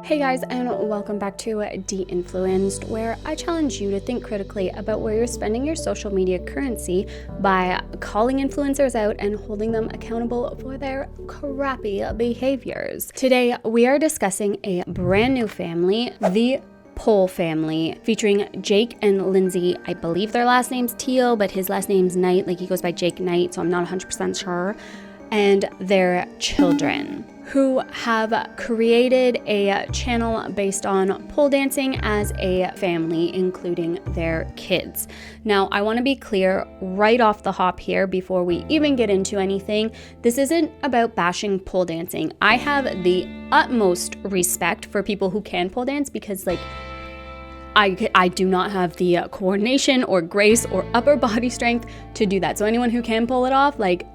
Hey guys, and welcome back to De-Influenced, where I challenge you to think critically about where you're spending your social media currency by calling influencers out and holding them accountable for their crappy behaviors. Today, we are discussing a brand new family, the Poll family, featuring Jake and Lindsay. I believe their last name's Teal, but his last name's Knight, like he goes by Jake Knight, so I'm not 100% sure. And their children, who have created a channel based on pole dancing as a family, including their kids. Now, I want to be clear right off the hop here before we even get into anything. This isn't about bashing pole dancing. I have the utmost respect for people who can pole dance because, like, I do not have the coordination or grace or upper body strength to do that. So anyone who can pull it off, like,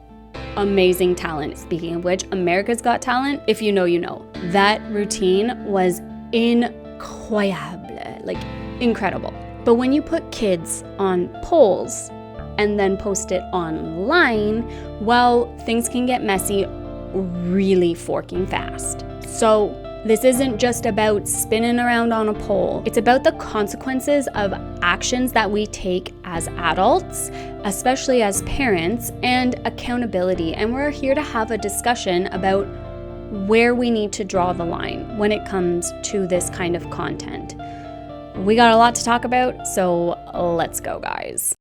amazing talent. Speaking of which, America's Got Talent, if you know, you know. That routine was incroyable, like incredible. But when you put kids on poles and then post it online, well, things can get messy really forking fast. So this isn't just about spinning around on a pole. It's about the consequences of actions that we take as adults, especially as parents, and accountability. And we're here to have a discussion about where we need to draw the line when it comes to this kind of content. We got a lot to talk about, so let's go, guys.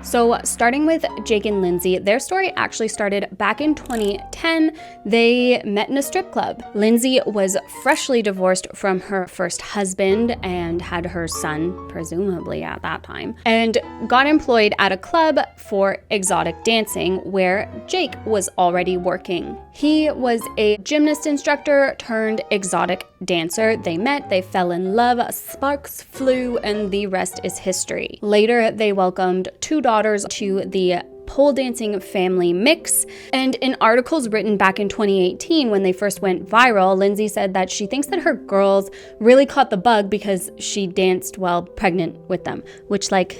So starting with Jake and Lindsay, their story actually started back in 2010. They met in a strip club. Lindsay was freshly divorced from her first husband and had her son, presumably at that time, and got employed at a club for exotic dancing where Jake was already working. He was a gymnast instructor turned exotic dancer. They met, they fell in love, sparks flew, and the rest is history. Later, they welcomed two daughters to the pole dancing family mix. And in articles written back in 2018 when they first went viral, Lindsay said that she thinks that her girls really caught the bug because she danced while pregnant with them, which, like,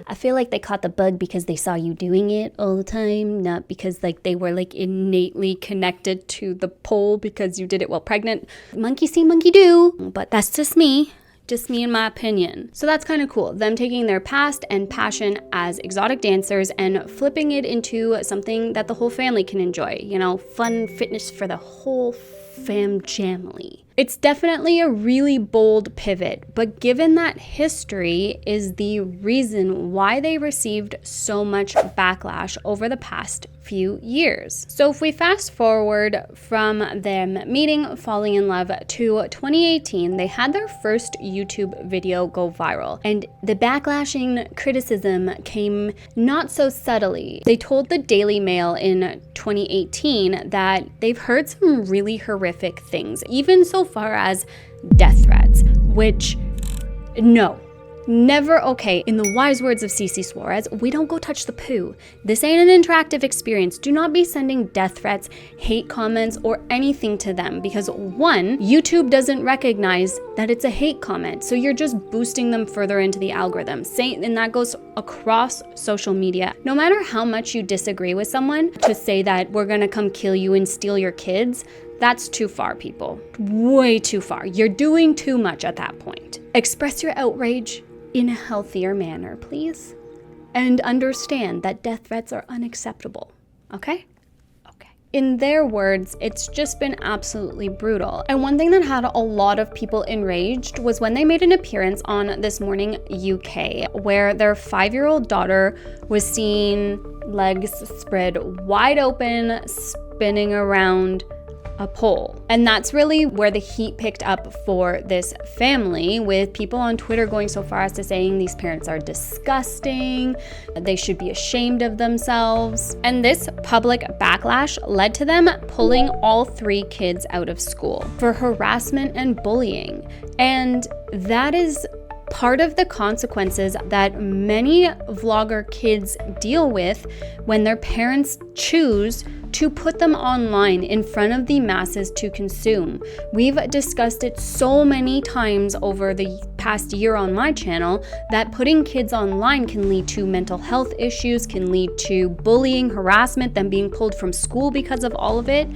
I feel like they caught the bug because they saw you doing it all the time, not because, like, they were, like, innately connected to the pole because you did it while pregnant. Monkey see, monkey do, but that's just me in my opinion. So that's kind of cool, them taking their past and passion as exotic dancers and flipping it into something that the whole family can enjoy, you know, fun fitness for the whole family. It's definitely a really bold pivot, but given that history is the reason why they received so much backlash over the past few years. So if we fast forward from them meeting, falling in love to 2018, they had their first YouTube video go viral, and the backlashing criticism came not so subtly. They told the Daily Mail in 2018 that they've heard some really horrific things, even so far as death threats, which, no, never okay. In the wise words of Cece Suarez, we don't go touch the poo. This ain't an interactive experience. Do not be sending death threats, hate comments, or anything to them because, one, YouTube doesn't recognize that it's a hate comment, so you're just boosting them further into the algorithm. And that goes across social media. No matter how much you disagree with someone, to say that we're gonna come kill you and steal your kids, that's too far, people. Way too far. You're doing too much at that point. Express your outrage in a healthier manner, please. And understand that death threats are unacceptable, okay? Okay. In their words, it's just been absolutely brutal. And one thing that had a lot of people enraged was when they made an appearance on This Morning UK, where their 5-year-old daughter was seen, legs spread wide open, spinning around a pole. And that's really where the heat picked up for this family, with people on Twitter going so far as to saying these parents are disgusting, they should be ashamed of themselves. And this public backlash led to them pulling all 3 kids out of school for harassment and bullying. And that is part of the consequences that many vlogger kids deal with when their parents choose to put them online in front of the masses to consume. We've discussed it so many times over the past year on my channel that putting kids online can lead to mental health issues, can lead to bullying, harassment, them being pulled from school because of all of it.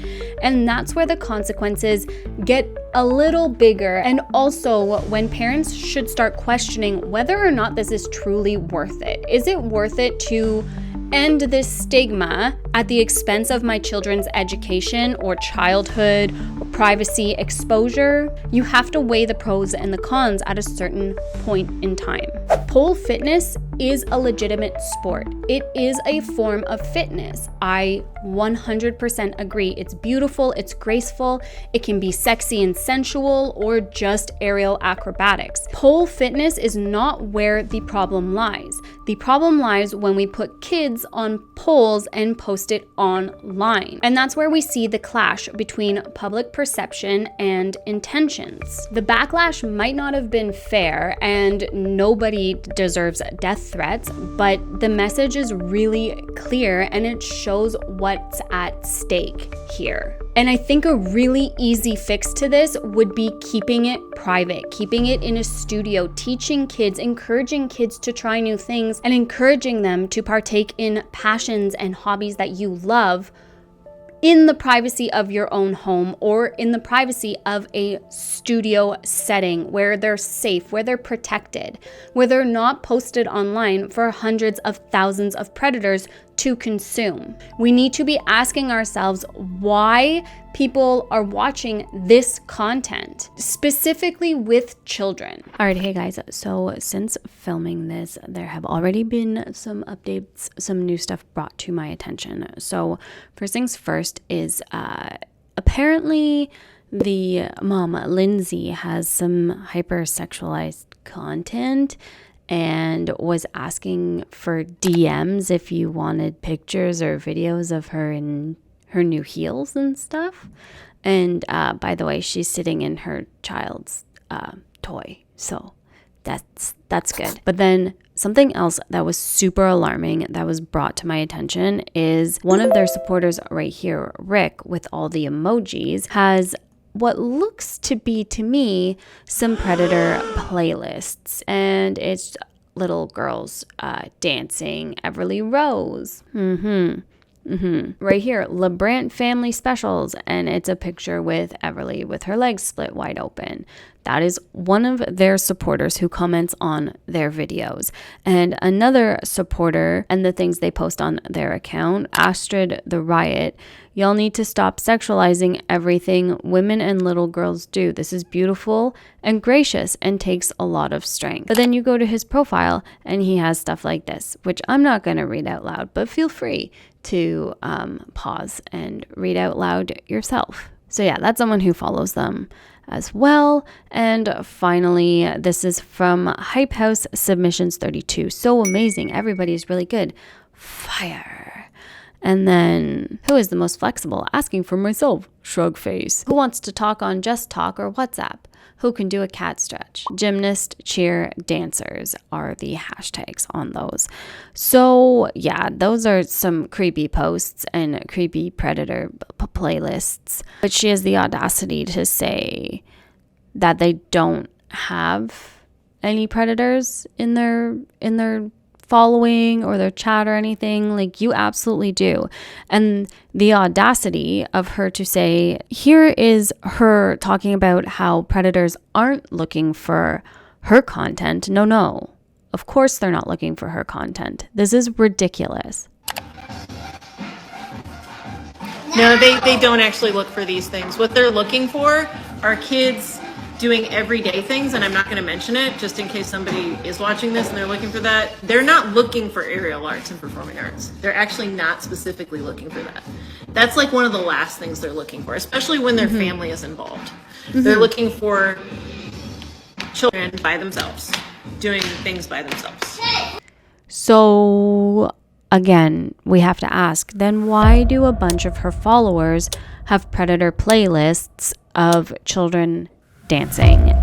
And that's where the consequences get a little bigger. And also when parents should start questioning whether or not this is truly worth it. Is it worth it to end this stigma at the expense of my children's education or childhood or privacy exposure? You have to weigh the pros and the cons at a certain point in time. Pole fitness is a legitimate sport. It is a form of fitness. I 100% agree. It's beautiful, it's graceful, it can be sexy and sensual, or just aerial acrobatics. Pole fitness is not where the problem lies. The problem lies when we put kids on poles and post it online. And that's where we see the clash between public perception and intentions. The backlash might not have been fair, and nobody deserves death threats, but the message is really clear and it shows what's at stake here. And I think a really easy fix to this would be keeping it private, keeping it in a studio, teaching kids, encouraging kids to try new things, and encouraging them to partake in passions and hobbies that you love in the privacy of your own home or in the privacy of a studio setting where they're safe, where they're protected, where they're not posted online for hundreds of thousands of predators to consume. We need to be asking ourselves why people are watching this content, specifically with children. All right, hey guys, so since filming this, there have already been some updates, some new stuff brought to my attention. So first things first is apparently the mom, Lindsay, has some hypersexualized content and was asking for DMs if you wanted pictures or videos of her in her new heels and stuff. And by the way, she's sitting in her child's toy, so that's good. But then something else that was super alarming that was brought to my attention is one of their supporters right here, Rick, with all the emojis, has what looks to be, to me, some Predator playlists, and it's little girls dancing, Everly Rose, right here, LeBrant Family Specials, and it's a picture with Everly with her legs split wide open. That is one of their supporters who comments on their videos. And another supporter and the things they post on their account, Astrid the Riot, y'all need to stop sexualizing everything women and little girls do. This is beautiful and gracious and takes a lot of strength. But then you go to his profile and he has stuff like this, which I'm not going to read out loud, but feel free to pause and read out loud yourself. So yeah, that's someone who follows them as well. And finally, this is from Hype House Submissions 32. So amazing. Everybody's really good. Fire. And then, who is the most flexible? Asking for myself. Shrug face. Who wants to talk on Just Talk or WhatsApp? Who can do a cat stretch? Gymnast, cheer, dancers are the hashtags on those. So yeah, those are some creepy posts and creepy Predator playlists. But she has the audacity to say that they don't have any predators in their following or their chat or anything. Like, you absolutely do. And the audacity of her to say, here is her talking about how predators aren't looking for her content. No, of course they're not looking for her content. This is ridiculous. No, they don't actually look for these things. What they're looking for are kids doing everyday things, and I'm not going to mention it just in case somebody is watching this and they're looking for that. They're not looking for aerial arts and performing arts. They're actually not specifically looking for that. That's like one of the last things they're looking for, especially when their family is involved. They're looking for children by themselves, doing things by themselves. So again, we have to ask, then why do a bunch of her followers have Predator playlists of children dancing?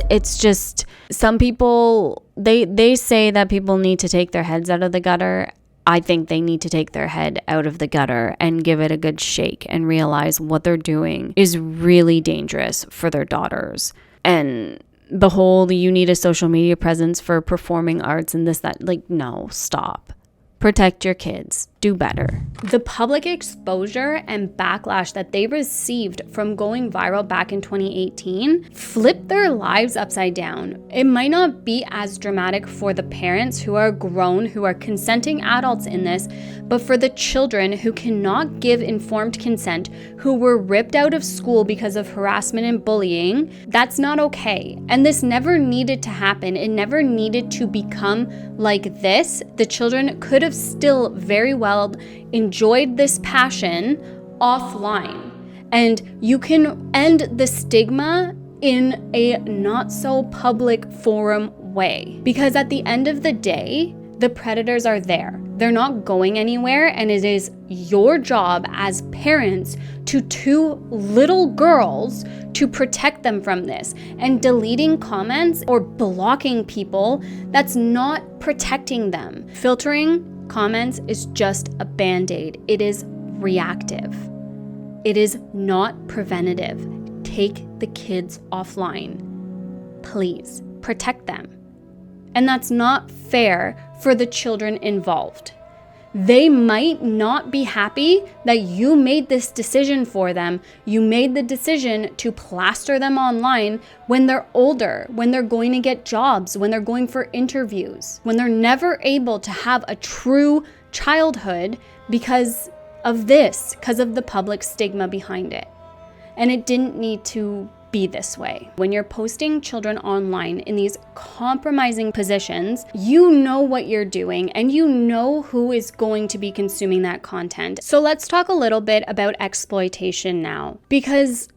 It's just, some people, they say that people need to take their heads out of the gutter. I think they need to take their head out of the gutter and give it a good shake and realize what they're doing is really dangerous for their daughters. And the whole you need a social media presence for performing arts and this, that, like, no, stop. Protect your kids. Do better. The public exposure and backlash that they received from going viral back in 2018 flipped their lives upside down. It might not be as dramatic for the parents who are grown, who are consenting adults in this, but for the children who cannot give informed consent, who were ripped out of school because of harassment and bullying, that's not okay. And this never needed to happen. It never needed to become like this. The children could have still very well enjoyed this passion offline. And you can end the stigma in a not so public forum way. Because at the end of the day, the predators are there. They're not going anywhere, and it is your job as parents to two little girls to protect them from this. And deleting comments or blocking people, that's not protecting them. Filtering comments is just a band-aid. It is reactive. It is not preventative. Take the kids offline. Please protect them. And that's not fair for the children involved. They might not be happy that you made this decision for them. You made the decision to plaster them online when they're older, when they're going to get jobs, when they're going for interviews, when they're never able to have a true childhood because of this, because of the public stigma behind it. And it didn't need to be this way. When you're posting children online in these compromising positions, you know what you're doing and you know who is going to be consuming that content. So let's talk a little bit about exploitation now, because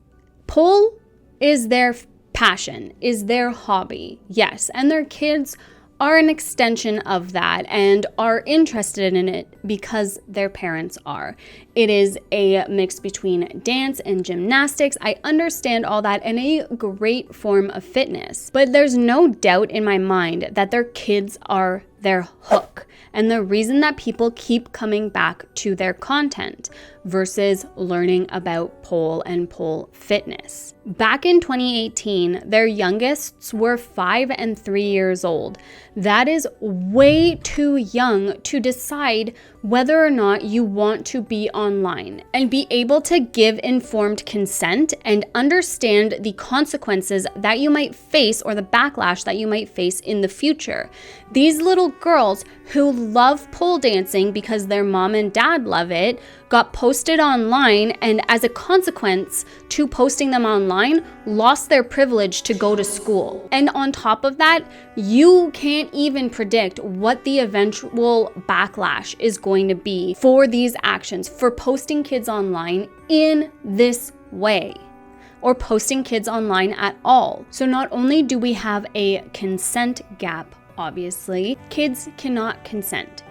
pole is their passion, is their hobby, yes, and their kids are an extension of that and are interested in it because their parents are. It is a mix between dance and gymnastics. I understand all that, and a great form of fitness. But there's no doubt in my mind that their kids are their hook and the reason that people keep coming back to their content versus learning about pole and pole fitness. Back in 2018, their youngest were 5 and 3 years old. That is way too young to decide whether or not you want to be online and be able to give informed consent and understand the consequences that you might face or the backlash that you might face in the future. These little girls who love pole dancing because their mom and dad love it got posted online, and as a consequence to posting them online, lost their privilege to go to school. And on top of that, you can't even predict what the eventual backlash is going to be for these actions, for posting kids online in this way, or posting kids online at all. So not only do we have a consent gap, obviously, kids cannot consent.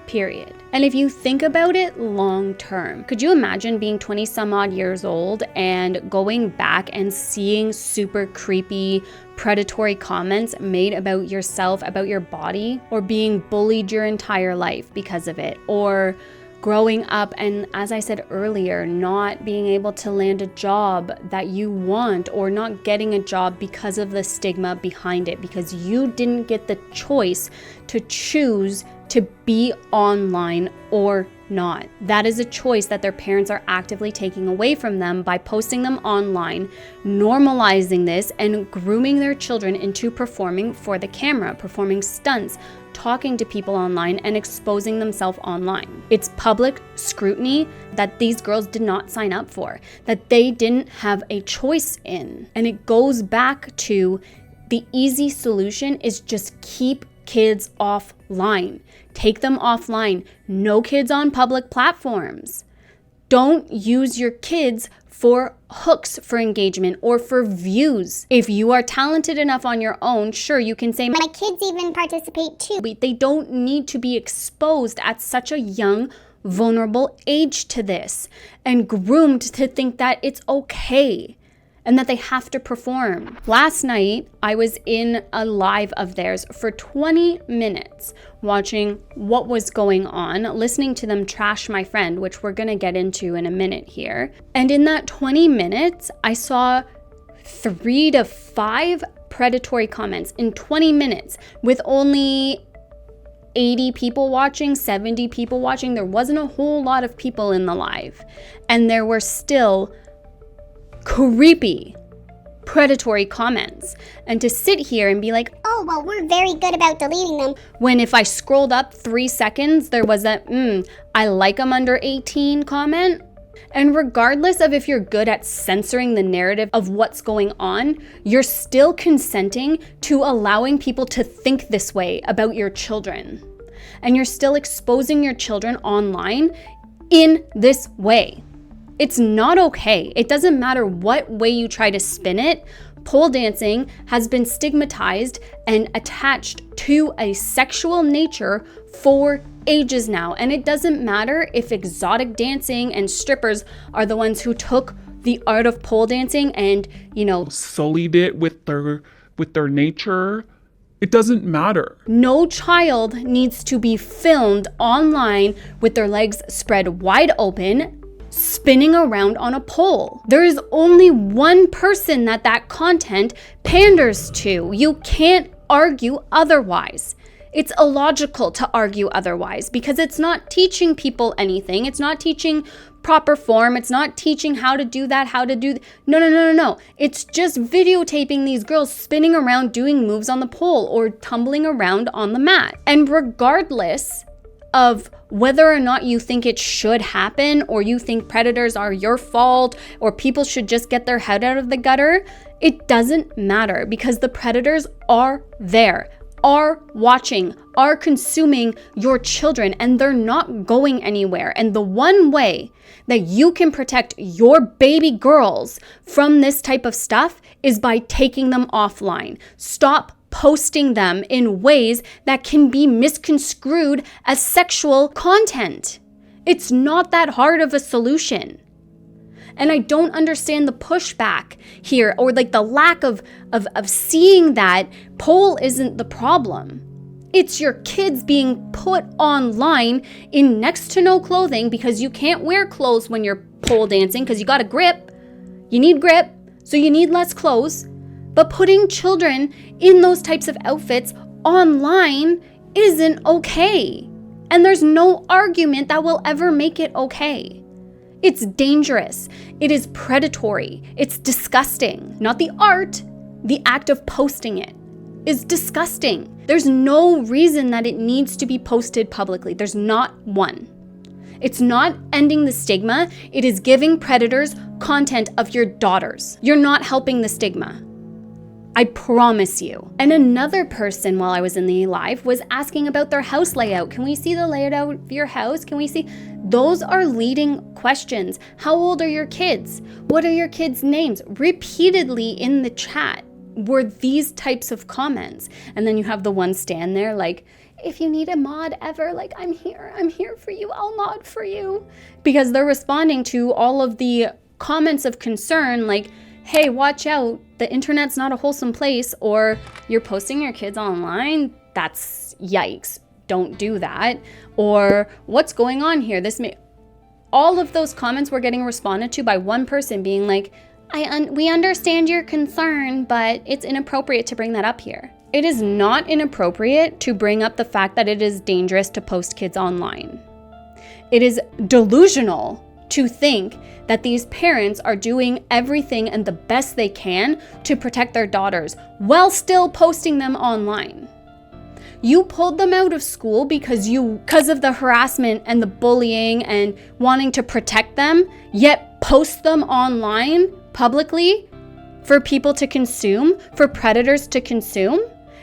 Period. And if you think about it long term, could you imagine being 20 some odd years old and going back and seeing super creepy, predatory comments made about yourself, about your body, or being bullied your entire life because of it, or growing up and, as I said earlier, not being able to land a job that you want, or not getting a job because of the stigma behind it, because you didn't get the choice to choose to be online or not. That is a choice that their parents are actively taking away from them by posting them online, normalizing this, and grooming their children into performing for the camera, performing stunts, talking to people online, and exposing themselves online. It's public scrutiny that these girls did not sign up for, that they didn't have a choice in. And it goes back to the easy solution is just keep kids offline. Take them offline. No kids on public platforms. Don't use your kids for hooks for engagement or for views. If you are talented enough on your own, sure, you can say, my kids even participate too. They don't need to be exposed at such a young, vulnerable age to this and groomed to think that it's okay and that they have to perform. Last night, I was in a live of theirs for 20 minutes, watching what was going on, listening to them trash my friend, which we're gonna get into in a minute here. And in that 20 minutes, I saw 3 to 5 predatory comments in 20 minutes with only 80 people watching, 70 people watching. There wasn't a whole lot of people in the live. And there were still creepy, predatory comments. And to sit here and be like, oh, well, we're very good about deleting them. When if I scrolled up 3 seconds, there was a, I like them under 18 comment. And regardless of if you're good at censoring the narrative of what's going on, you're still consenting to allowing people to think this way about your children. And you're still exposing your children online in this way. It's not okay. It doesn't matter what way you try to spin it. Pole dancing has been stigmatized and attached to a sexual nature for ages now. And it doesn't matter if exotic dancing and strippers are the ones who took the art of pole dancing and, sullied it with their nature. It doesn't matter. No child needs to be filmed online with their legs spread wide open, spinning around on a pole. There is only one person that content panders to. You can't argue otherwise. It's illogical to argue otherwise because it's not teaching people anything. It's not teaching proper form. It's not teaching how to do that, No. It's just videotaping these girls spinning around doing moves on the pole or tumbling around on the mat. And regardless of whether or not you think it should happen or you think predators are your fault or people should just get their head out of the gutter, it doesn't matter because the predators are there, are watching, are consuming your children, and they're not going anywhere. And the one way that you can protect your baby girls from this type of stuff is by taking them offline. Stop posting them in ways that can be misconstrued as sexual content. It's not that hard of a solution. And I don't understand the pushback here or the lack of seeing that pole isn't the problem. It's your kids being put online in next to no clothing because you can't wear clothes when you're pole dancing because you got a grip. You need grip, so you need less clothes. But putting children in those types of outfits online isn't okay. And there's no argument that will ever make it okay. It's dangerous. It is predatory. It's disgusting. Not the art, the act of posting it is disgusting. There's no reason that it needs to be posted publicly. There's not one. It's not ending the stigma. It is giving predators content of your daughters. You're not helping the stigma. I promise you. And another person while I was in the live was asking about their house layout. Can we see the layout of your house? Can we see? Those are leading questions. How old are your kids? What are your kids' names? Repeatedly in the chat were these types of comments. And then you have the one stand there like, if you need a mod ever, I'm here for you, I'll mod for you. Because they're responding to all of the comments of concern like, hey, watch out, the internet's not a wholesome place, or you're posting your kids online, that's yikes, don't do that, or what's going on here, all of those comments were getting responded to by one person being like, we understand your concern, but it's inappropriate to bring that up here. It is not inappropriate to bring up the fact that it is dangerous to post kids online. It is delusional to think that these parents are doing everything and the best they can to protect their daughters while still posting them online. You pulled them out of school because of the harassment and the bullying and wanting to protect them, yet post them online publicly for people to consume, for predators to consume?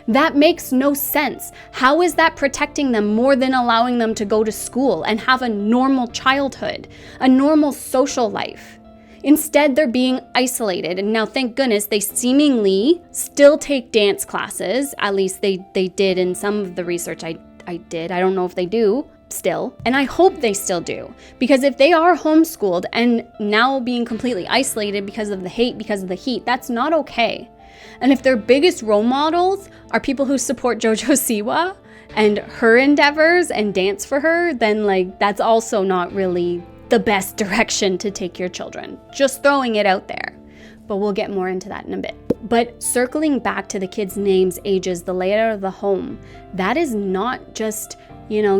That makes no sense. How is that protecting them more than allowing them to go to school and have a normal childhood, a normal social life? Instead, they're being isolated. And now, thank goodness, they seemingly still take dance classes. At least they did in some of the research I did. I don't know if they do still. And I hope they still do. Because if they are homeschooled and now being completely isolated because of the hate, because of the heat, that's not okay. And if their biggest role models are people who support JoJo Siwa and her endeavors and dance for her, then that's also not really the best direction to take your children. Just throwing it out there. But we'll get more into that in a bit. But circling back to the kids' names, ages, the layout of the home, that is not just,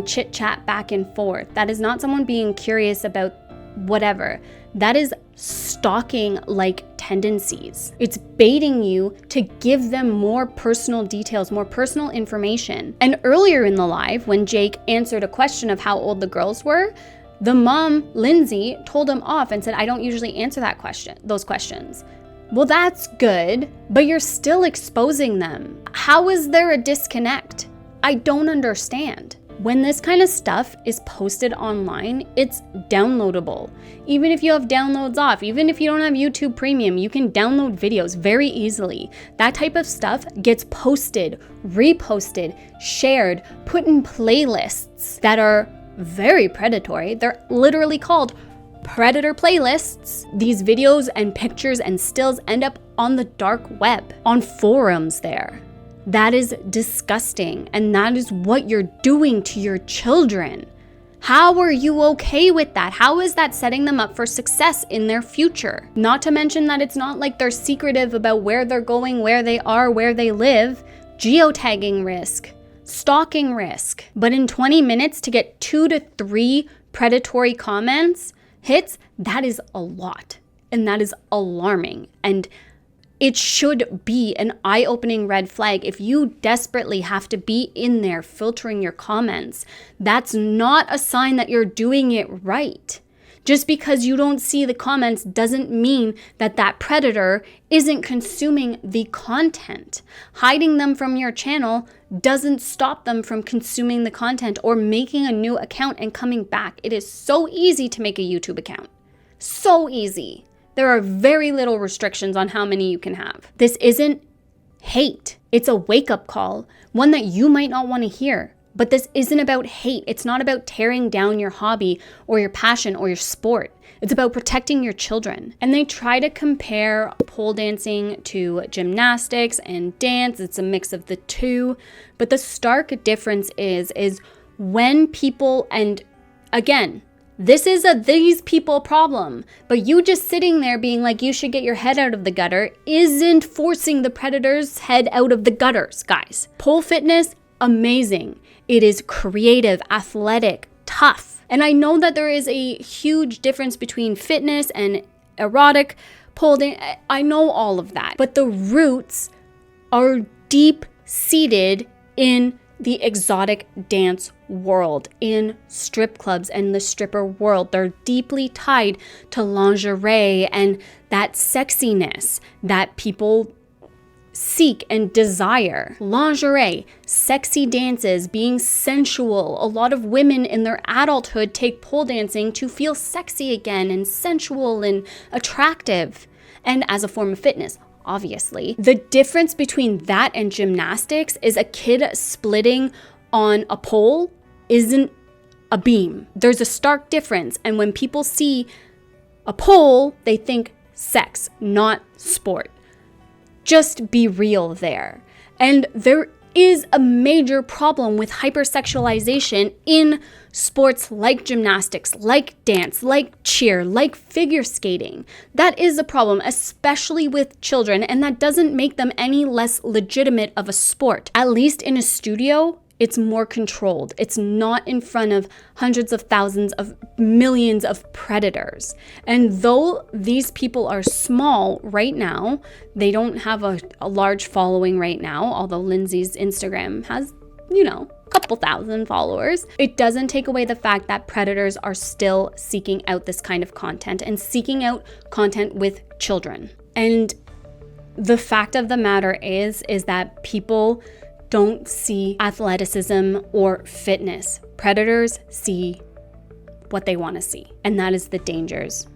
chit chat back and forth. That is not someone being curious about whatever. That is stalking like tendencies. It's baiting you to give them more personal details, more personal information. And earlier in the live, when Jake answered a question of how old the girls were, the mom, Lindsay, told him off and said, I don't usually answer those questions. Well, that's good, but you're still exposing them. How is there a disconnect? I don't understand. When this kind of stuff is posted online, it's downloadable. Even if you have downloads off, even if you don't have YouTube Premium, you can download videos very easily. That type of stuff gets posted, reposted, shared, put in playlists that are very predatory. They're literally called predator playlists. These videos and pictures and stills end up on the dark web, on forums there. That is disgusting, and that is what you're doing to your children. How are you okay with that? How is that setting them up for success in their future? Not to mention that it's not like they're secretive about where they're going, where they are, where they live. Geotagging risk, stalking risk. But in 20 minutes to get 2 to 3 predatory comments, hits, that is a lot. And that is alarming. And it should be an eye-opening red flag. If you desperately have to be in there filtering your comments, that's not a sign that you're doing it right. Just because you don't see the comments doesn't mean that that predator isn't consuming the content. Hiding them from your channel doesn't stop them from consuming the content or making a new account and coming back. It is so easy to make a YouTube account. So easy. There are very little restrictions on how many you can have. This isn't hate. It's a wake-up call, one that you might not want to hear. But this isn't about hate. It's not about tearing down your hobby or your passion or your sport. It's about protecting your children. And they try to compare pole dancing to gymnastics and dance. It's a mix of the two. But the stark difference is when people, and again, this is a these people problem, but you just sitting there being like you should get your head out of the gutter isn't forcing the predator's head out of the gutters, guys. Pole fitness, amazing. It is creative, athletic, tough. And I know that there is a huge difference between fitness and erotic pole dance. I know all of that, but the roots are deep-seated in the exotic dance world, in strip clubs and the stripper world. They're deeply tied to lingerie and that sexiness that people seek and desire. Lingerie, sexy dances, being sensual. A lot of women in their adulthood take pole dancing to feel sexy again and sensual and attractive, and as a form of fitness. Obviously. The difference between that and gymnastics is a kid splitting on a pole isn't a beam. There's a stark difference. And when people see a pole, they think sex, not sport. Just be real there. And there is a major problem with hypersexualization in sports like gymnastics, like dance, like cheer, like figure skating. That is a problem, especially with children, and that doesn't make them any less legitimate of a sport. At least in a studio, it's more controlled. It's not in front of hundreds of thousands of millions of predators. And though these people are small right now, they don't have a large following right now, although Lindsay's Instagram has, a couple thousand followers. It doesn't take away the fact that predators are still seeking out this kind of content and seeking out content with children. And the fact of the matter is that people don't see athleticism or fitness. Predators see what they want to see, and that is the dangers,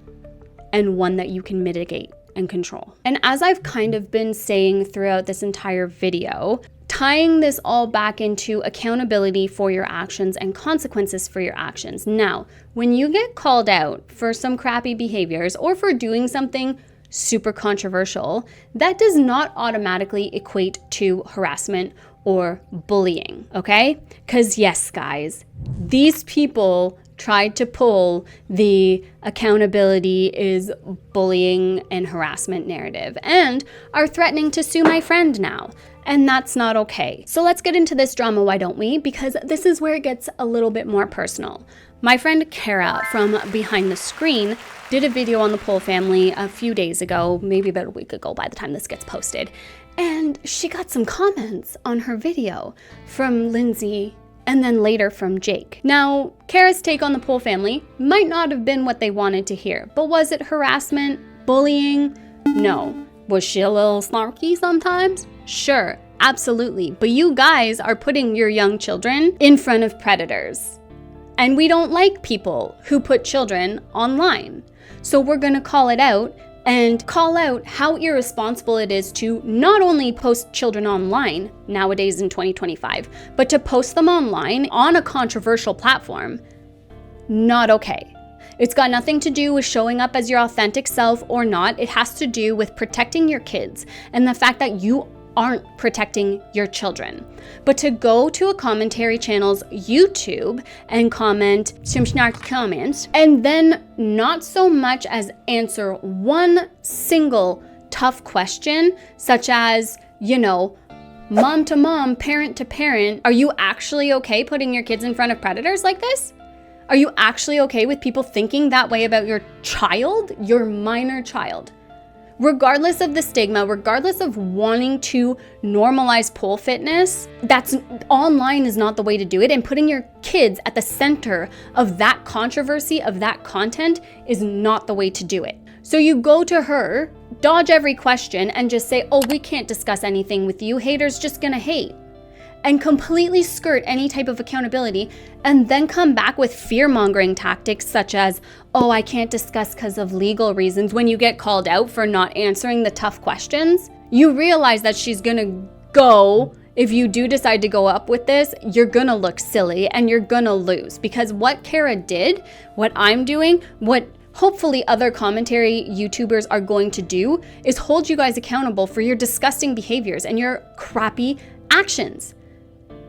and one that you can mitigate and control. And as I've kind of been saying throughout this entire video, tying this all back into accountability for your actions and consequences for your actions. Now, when you get called out for some crappy behaviors or for doing something super controversial, that does not automatically equate to harassment or bullying, okay? Because yes, guys, these people tried to pull the accountability is bullying and harassment narrative and are threatening to sue my friend now. And that's not okay. So let's get into this drama, why don't we? Because this is where it gets a little bit more personal. My friend Kara from Behind the Screen did a video on the Pohl family a few days ago, maybe about a week ago by the time this gets posted. And she got some comments on her video from Lindsay and then later from Jake. Now, Kara's take on the Pohl family might not have been what they wanted to hear, but was it harassment, bullying? No. Was she a little snarky sometimes? Sure, absolutely. But you guys are putting your young children in front of predators. And we don't like people who put children online. So we're gonna call it out and call out how irresponsible it is to not only post children online nowadays in 2025, but to post them online on a controversial platform. Not okay. It's got nothing to do with showing up as your authentic self or not. It has to do with protecting your kids and the fact that you aren't protecting your children. But to go to a commentary channel's YouTube and comment some snarky comments and then not so much as answer one single tough question, such as, mom to mom, parent to parent, are you actually okay putting your kids in front of predators like this? Are you actually okay with people thinking that way about your child, your minor child? Regardless of the stigma, regardless of wanting to normalize pole fitness, that's online is not the way to do it. And putting your kids at the center of that controversy, of that content, is not the way to do it. So you go to her, dodge every question, and just say, oh, we can't discuss anything with you. Haters just gonna hate. And completely skirt any type of accountability, and then come back with fear-mongering tactics such as, oh, I can't discuss because of legal reasons, when you get called out for not answering the tough questions. You realize that she's gonna go, if you do decide to go up with this, you're gonna look silly and you're gonna lose. Because what Kara did, what I'm doing, what hopefully other commentary YouTubers are going to do, is hold you guys accountable for your disgusting behaviors and your crappy actions.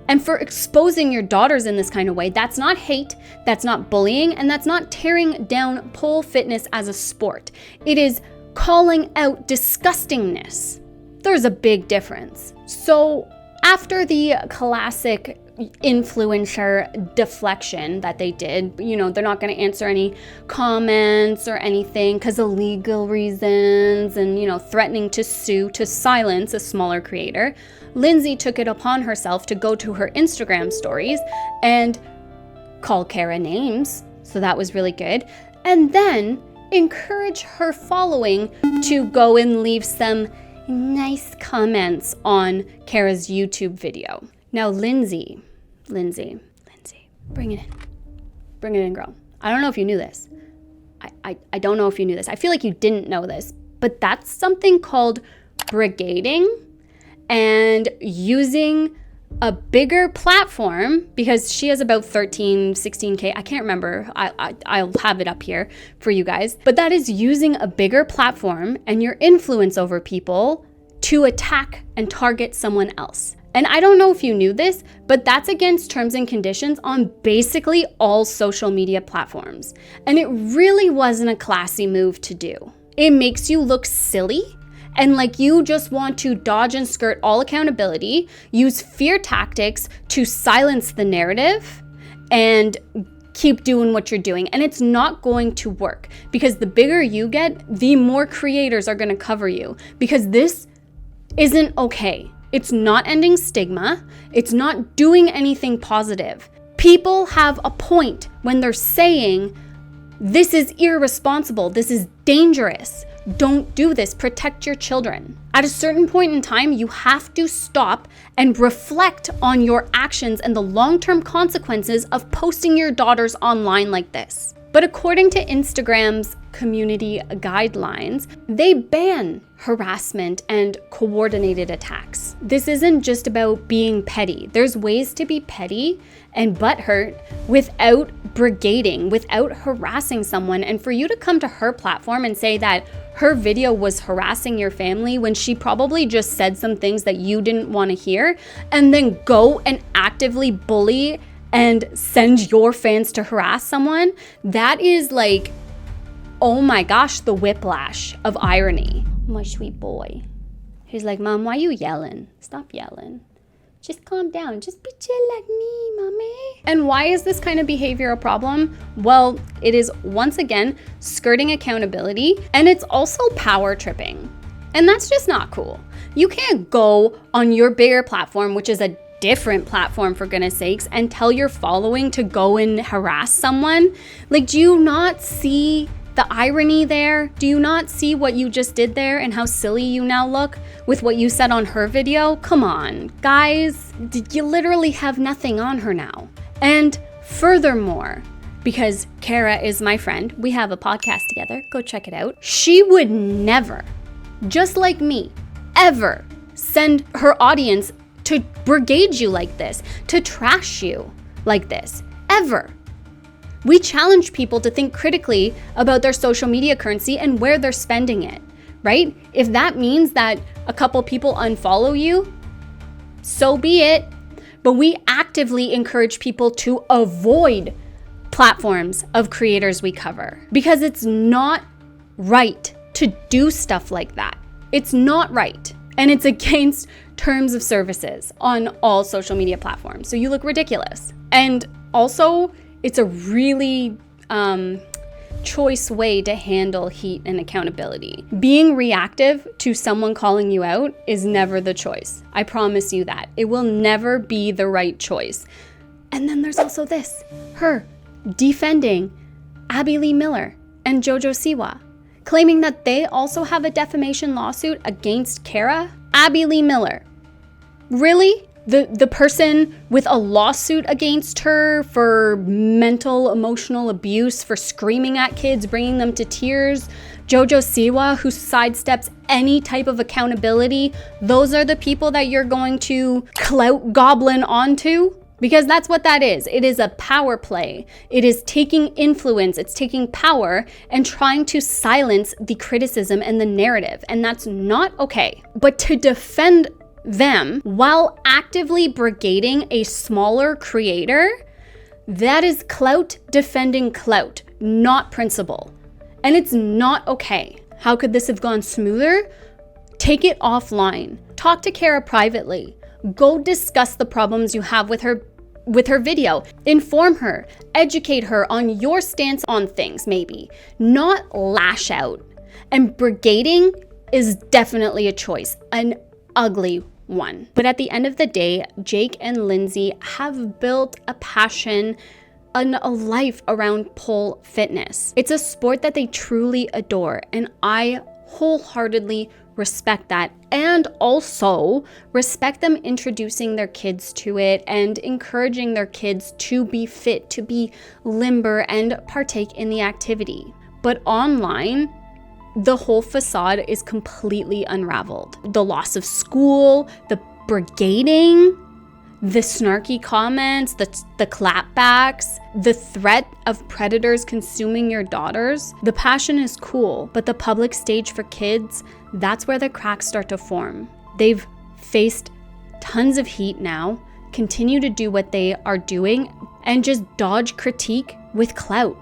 And for exposing your daughters in this kind of way. That's not hate, that's not bullying, and that's not tearing down pole fitness as a sport. It is calling out disgustingness. There's a big difference. So after the classic influencer deflection that they did, they're not going to answer any comments or anything because of legal reasons and, threatening to sue to silence a smaller creator. Lindsay took it upon herself to go to her Instagram stories and call Kara names. So that was really good. And then encourage her following to go and leave some nice comments on Kara's YouTube video. Now, Lindsay, bring it in. Bring it in, girl. I don't know if you knew this. I don't know if you knew this. I feel like you didn't know this, but that's something called brigading and using a bigger platform, because she has about 16K. I can't remember. I'll have it up here for you guys. But that is using a bigger platform and your influence over people to attack and target someone else. And I don't know if you knew this, but that's against terms and conditions on basically all social media platforms. And it really wasn't a classy move to do. It makes you look silly and like you just want to dodge and skirt all accountability, use fear tactics to silence the narrative, and keep doing what you're doing. And it's not going to work, because the bigger you get, the more creators are going to cover you, because this isn't okay. It's not ending stigma. It's not doing anything positive. People have a point when they're saying, this is irresponsible, this is dangerous, don't do this, protect your children. At a certain point in time, you have to stop and reflect on your actions and the long-term consequences of posting your daughters online like this. But according to Instagram's community guidelines, they ban harassment and coordinated attacks. This isn't just about being petty. There's ways to be petty and butthurt without brigading, without harassing someone. And for you to come to her platform and say that her video was harassing your family when she probably just said some things that you didn't want to hear, and then go and actively bully and send your fans to harass someone, that is like, oh my gosh, the whiplash of irony. My sweet boy. He's like, Mom, why are you yelling? Stop yelling. Just calm down. Just be chill like me, mommy. And why is this kind of behavior a problem? Well, it is once again skirting accountability, and it's also power tripping. And that's just not cool. You can't go on your bigger platform, which is a different platform for goodness sakes, and tell your following to go and harass someone. Like, do you not see the irony there? Do you not see what you just did there and how silly you now look with what you said on her video? Come on, guys. You literally have nothing on her now. And furthermore, because Kara is my friend, we have a podcast together, go check it out. She would never, just like me, ever send her audience to brigade you like this, to trash you like this, ever. We challenge people to think critically about their social media currency and where they're spending it, right? If that means that a couple people unfollow you, so be it. But we actively encourage people to avoid platforms of creators we cover because it's not right to do stuff like that. It's not right. And it's against terms of services on all social media platforms. So you look ridiculous. And also, it's a really choice way to handle heat and accountability. Being reactive to someone calling you out is never the choice. I promise you that. It will never be the right choice. And then there's also this, her defending Abby Lee Miller and Jojo Siwa, claiming that they also have a defamation lawsuit against Kara. Abby Lee Miller. Really? The person with a lawsuit against her for mental, emotional abuse, for screaming at kids, bringing them to tears. Jojo Siwa, who sidesteps any type of accountability. Those are the people that you're going to clout goblin onto? Because that's what that is. It is a power play. It is taking influence, it's taking power and trying to silence the criticism and the narrative. And that's not okay. But to defend them while actively brigading a smaller creator, that is clout defending clout, not principle. And it's not okay. How could this have gone smoother? Take it offline. Talk to Kara privately. Go discuss the problems you have with her video. Inform her, educate her on your stance on things, maybe. Not lash out. And brigading is definitely a choice, an ugly one. But at the end of the day, Jake and Lindsay have built a passion and a life around pole fitness. It's a sport that they truly adore, and I wholeheartedly respect that, and also respect them introducing their kids to it and encouraging their kids to be fit, to be limber, and partake in the activity. But online, the whole facade is completely unraveled. The loss of school, the brigading, the snarky comments, the clapbacks, the threat of predators consuming your daughters. The passion is cool, but the public stage for kids, that's where the cracks start to form. They've faced tons of heat now, continue to do what they are doing, and just dodge critique with clout.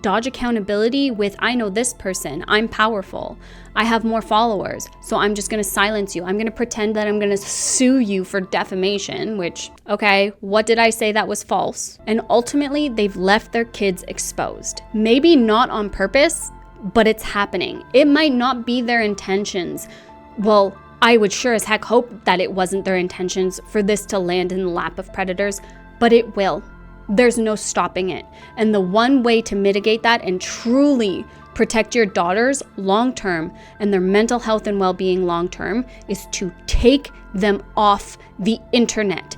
Dodge accountability with, I know this person, I'm powerful, I have more followers, so I'm just gonna silence you. I'm gonna pretend that I'm gonna sue you for defamation, which, okay, what did I say that was false? And ultimately, they've left their kids exposed. Maybe not on purpose, but it's happening. It might not be their intentions. Well, I would sure as heck hope that it wasn't their intentions for this to land in the lap of predators, but it will. There's no stopping it. And the one way to mitigate that and truly protect your daughters long-term and their mental health and well-being long-term is to take them off the internet,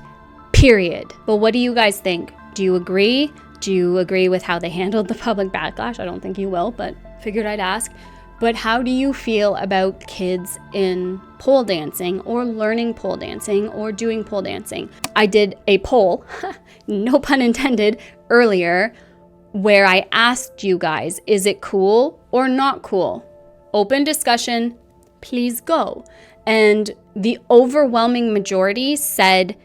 period. But what do you guys think? Do you agree? Do you agree with how they handled the public backlash? I don't think you will, but figured I'd ask. But how do you feel about kids in pole dancing or learning pole dancing or doing pole dancing? I did a poll, no pun intended, earlier where I asked you guys, is it cool or not cool? Open discussion, please go. And the overwhelming majority said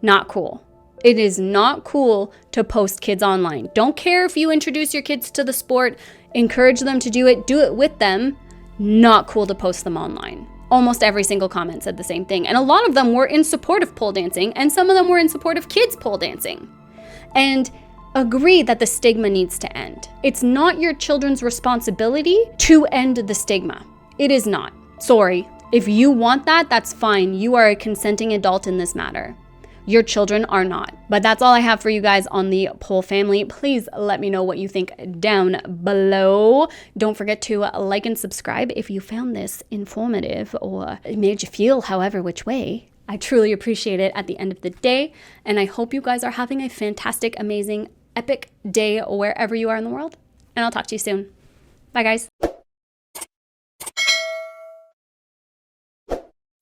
not cool. It is not cool to post kids online. Don't care if you introduce your kids to the sport, encourage them to do it with them. Not cool to post them online. Almost every single comment said the same thing. And a lot of them were in support of pole dancing, and some of them were in support of kids pole dancing. And agree that the stigma needs to end. It's not your children's responsibility to end the stigma. It is not. Sorry. If you want that, that's fine. You are a consenting adult in this matter. Your children are not. But that's all I have for you guys on the pole family. Please let me know what you think down below. Don't forget to like and subscribe if you found this informative or it made you feel however which way. I truly appreciate it at the end of the day. And I hope you guys are having a fantastic, amazing, epic day wherever you are in the world. And I'll talk to you soon. Bye, guys.